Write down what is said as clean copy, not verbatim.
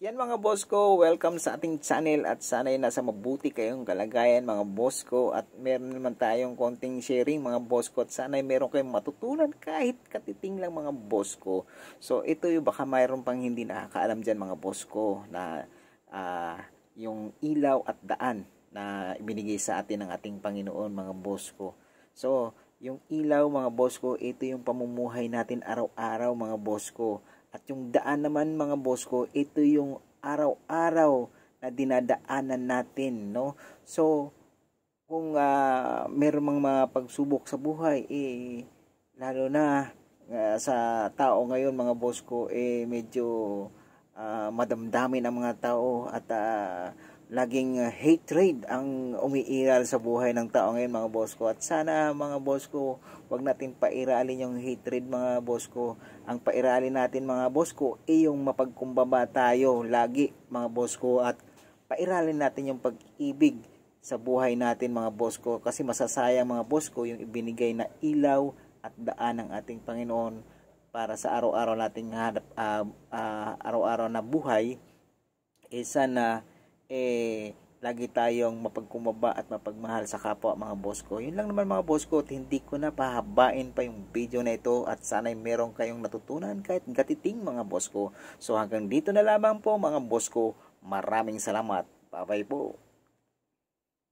Yan mga boss ko, welcome sa ating channel at sana'y nasa mabuti kayong kalagayan mga boss ko at meron naman tayong konting sharing mga boss ko at sana'y meron kayong matutunan kahit katiting lang mga boss ko. So ito yung baka mayroon pang hindi nakakaalam dyan mga boss ko na yung ilaw at daan na ibinigay sa atin ng ating Panginoon mga boss ko. So yung ilaw mga boss ko, ito yung pamumuhay natin araw-araw mga boss ko. At yung daan naman mga boss ko, ito yung araw-araw na dinadaanan natin, no? So, kung meron mga pagsubok sa buhay, lalo na sa tao ngayon mga boss ko, medyo madamdamin ang mga tao at laging hatred ang umiiral sa buhay ng tao ngayon mga boss ko. At sana mga boss ko, wag natin pairalin yung hatred mga boss ko. Ang pairalin natin mga boss ko ay yung mapagkumbaba tayo lagi mga boss ko. At pairalin natin yung pag-ibig sa buhay natin mga boss ko. Kasi masasayang mga boss ko yung ibinigay na ilaw at daan ng ating Panginoon para sa araw-araw nating araw-araw na buhay. Sana lagi tayong mapagkumbaba at mapagmahal sa kapwa mga boss ko. Yun lang naman mga boss ko at hindi ko na pahabain pa yung video na ito at sana'y meron kayong natutunan kahit gatiting mga boss ko. So hanggang dito na lamang po mga boss ko. Maraming salamat. Bye bye po.